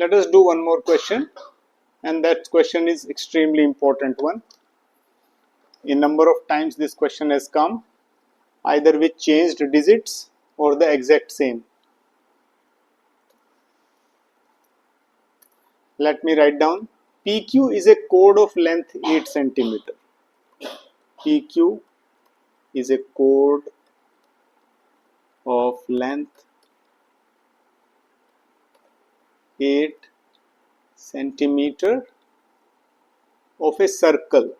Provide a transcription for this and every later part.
let us do one more question, and that question is extremely important one. A number of times this question has come, either with changed digits or the exact same. Let me write down. PQ is a chord of length 8 cm. PQ is a chord of length 8 cm of a circle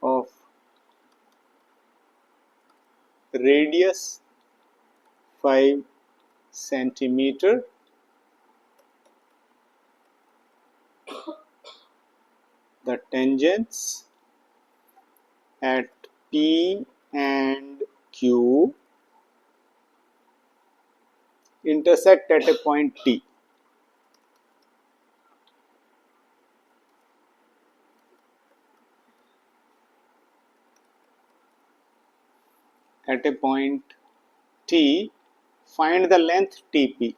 of radius 5 cm the tangents at P and Q intersect at a point T. At a point T, find the length TP.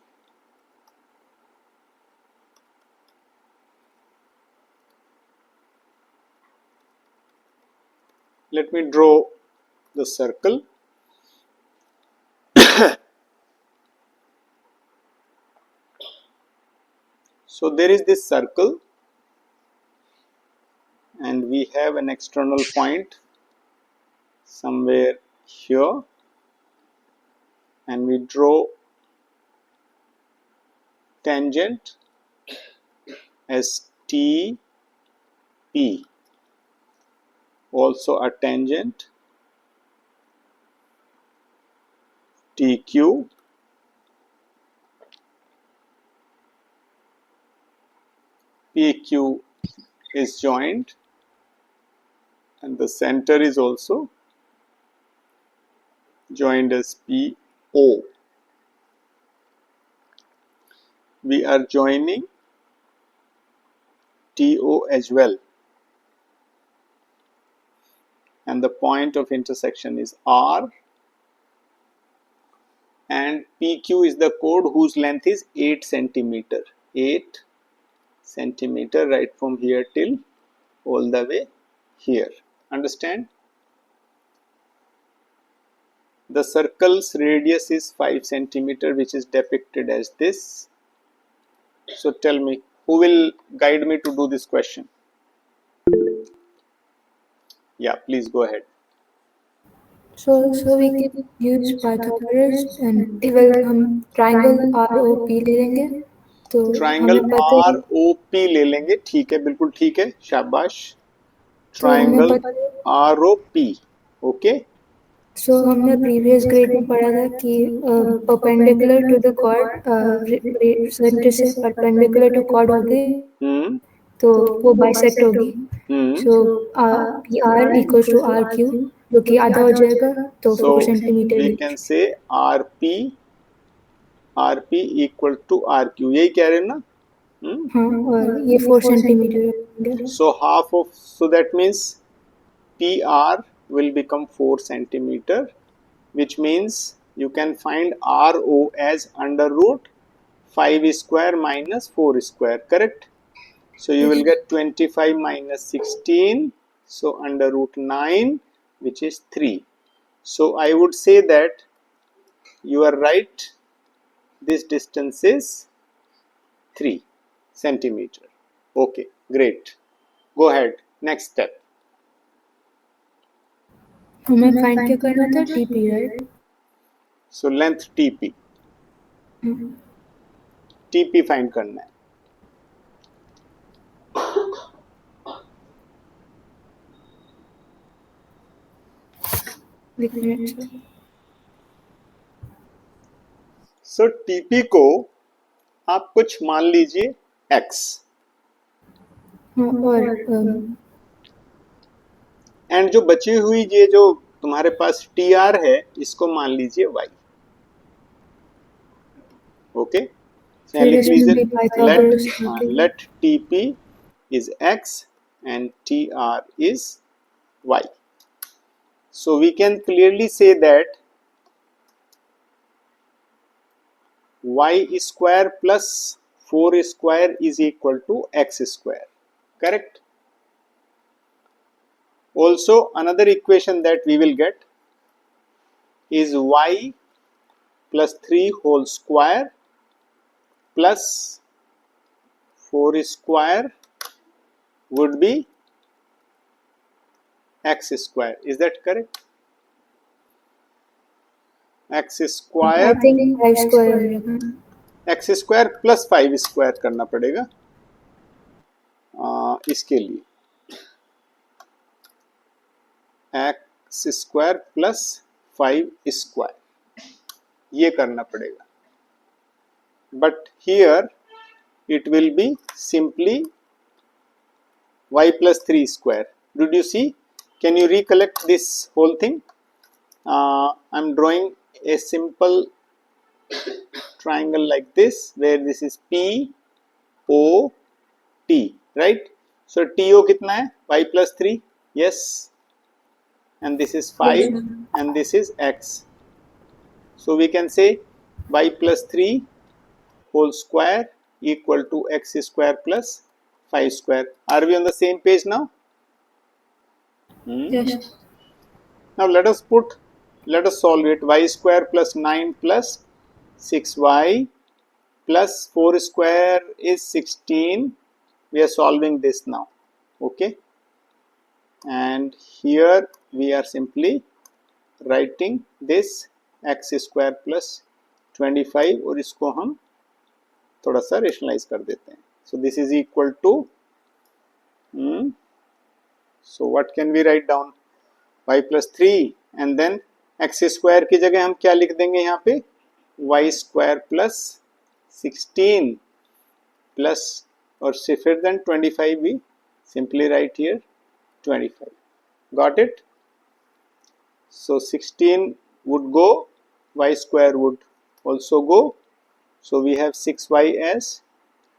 Let me draw the circle. So there is this circle and we have an external point somewhere here, and we draw tangent as TP, also a tangent TQ, PQ is joined, and the center is also joined as PO. We are joining TO as well, and the point of intersection is R, and PQ is the chord whose length is 8 cm. 8 cm right from here till all the way here. Understand? The circle's radius is 5 cm, which is depicted as this. So tell me, who will guide me to do this question? Yeah, please go ahead. So we can use Pythagoras and हम triangle ROP ले लेंगे तो triangle हमें पता है ROP ले लेंगे. ठीक है, बिल्कुल ठीक है, शाबाश. तो हमें ट्राइंगल पता है ROP. ओके. सो हमने प्रीवियस ग्रेड में पढ़ा था कि perpendicular to the chord centre से परपेंडिकुलर टू कॉर्ड होगी तो वो बाइसेक्ट होगी. So R equals to RQ जो कि आधा हो जाएगा तो 4 centimetre. We can say RP equal to RQ. यही कह रहे हैं ना? हाँ, और ये 4 centimetre. So half of, so that means PR will become 4 centimeter, which means you can find RO as under root 5 square minus 4 square, correct? So you will get 25 minus 16, so under root 9, which is 3. So I would say that you are right, this distance is 3 centimeter. Okay, great. Go ahead, next step. हमें find क्या करना था? TP, right? So length TP. TP find करना है. So TP को आप कुछ मान लीजिए X. और एंड जो बची हुई ये जो तुम्हारे पास TR है, इसको मान लीजिए Y. Okay. Let TP is X and TR is Y. So we can clearly say that y square plus 4 square is equal to x square. Correct? Also, another equation that we will get is y plus 3 whole square plus 4 square would be x square. Is that correct? x I square think 5 square होगा. x square plus 5 square करना पड़ेगा इसके लिए x square plus 5 square ये करना पड़ेगा. But here it will be simply y plus 3 square. Did you see? Can you recollect this whole thing? I am drawing a simple triangle like this, where this is P O T, right? So TO कितना है? Y plus 3, yes, and this is 5 and this is x. So we can say y plus 3 whole square equal to x square plus 5 square. Are we on the same page now? Yes. Now let us solve it. Y square plus 9 plus 6y plus 4 square is 16. We are solving this now. Okay, and here we are simply writing this x square plus 25 और इसको हम थोड़ा सा rationalise कर देते हैं. So this is equal to so what can we write down? y plus 3 and then x square की जगह हम क्या लिख देंगे यहाँ पे? y square plus 16 plus और फिर then 25 we simply write here 25. Got it? So 16 would go, y square would also go. So we have 6y as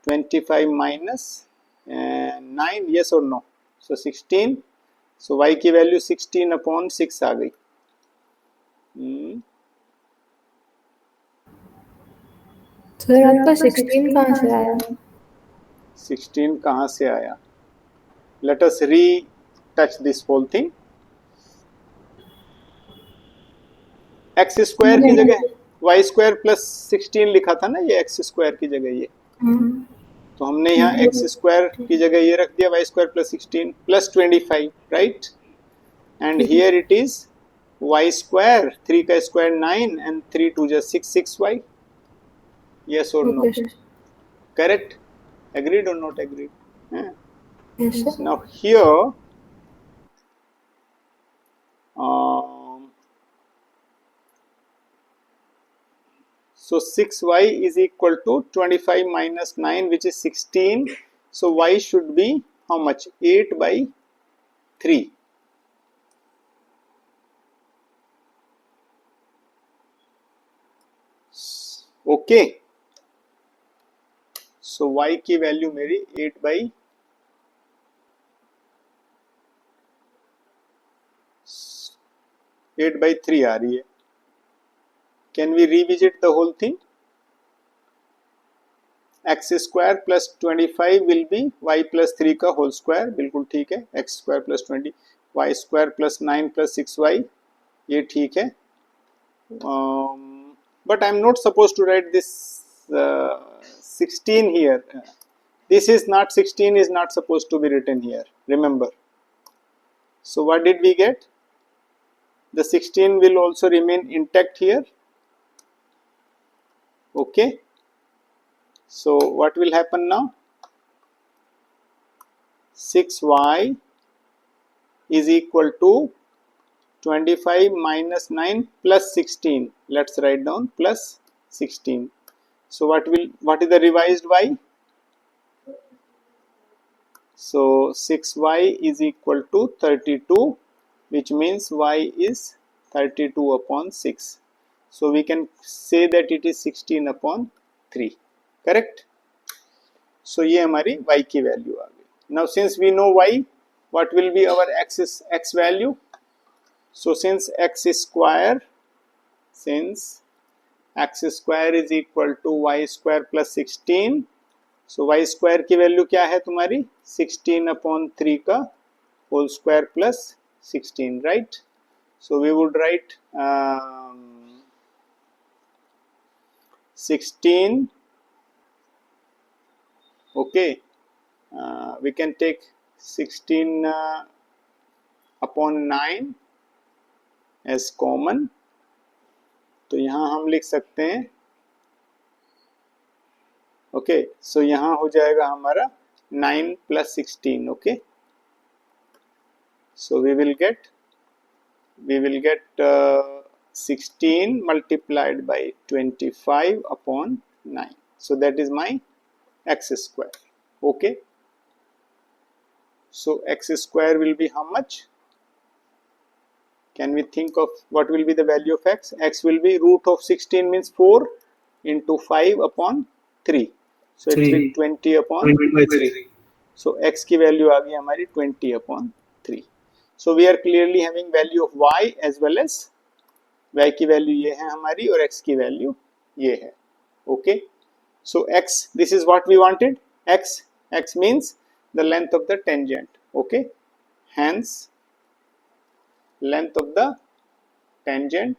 25 minus 9, yes or no? So 16. So y की value 16 upon 6 आ गई. Sir आपका 16 कहाँ से आया? 16 कहाँ से आया? Let us retouch this whole thing. x square की जगह y स्क्वायर प्लस 16 लिखा था ना, ये x स्क्वायर की जगह ये. तो हमने यहाँ x स्क्वायर की जगह ये रख दिया y square plus 16 plus 25, right? And here it is y square, 3 का स्क्वायर 9 एंड 3 2 जा 6, 6y. Yes or no? Correct? Agreed or not agreed? Yes, sir. Now here so 6y is equal to 25 minus 9, which is 16. So y should be how much? 8 by 3. Okay. So y की value मेरी 8 by 3 आ रही है. Can we revisit the whole thing? x square plus 25 will be y plus 3 का whole square, बिल्कुल ठीक है. x square plus 20, y square plus 9 plus 6y, ये ठीक है. But I am not supposed to write this 16 here. This is not 16 is not supposed to be written here. Remember. So what did we get? The 16 will also remain intact here. Okay. So what will happen now? 6y is equal to 25 minus 9 plus 16. Let's write down plus 16. So what is the revised y? So 6y is equal to 32, which means y is 32 upon 6. So we can say that it is 16 upon 3. Correct? So ये हमारी y की value आ गई. Now since we know y, what will be our x value? So since x square x square is equal to y square plus 16. So y square की value क्या है तुम्हारी 16/3 का whole square plus 16, right? So we would write 16. Okay, we can take 16 upon 9 as common. तो यहाँ हम लिख सकते हैं ओके सो यहाँ हो जाएगा हमारा 9 plus 16. Okay so we will get 16 multiplied by 25 upon 9. So that is my x square. Okay, so x square will be how much? Can we think of what will be the value of x? X will be root of 16 means 4 into 5 upon 3. So it will be 20 upon 3. So x की value आ गई हमारी 20 upon 3. So we are clearly having value of y as well as y की value ये है हमारी और x की value ये है. Okay. So x, this is what we wanted. X means the length of the tangent. Okay. Hence length of the tangent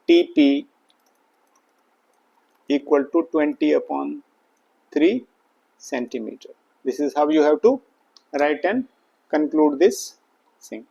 TP equal to 20 upon 3 centimeter. This is how you have to write and conclude this thing.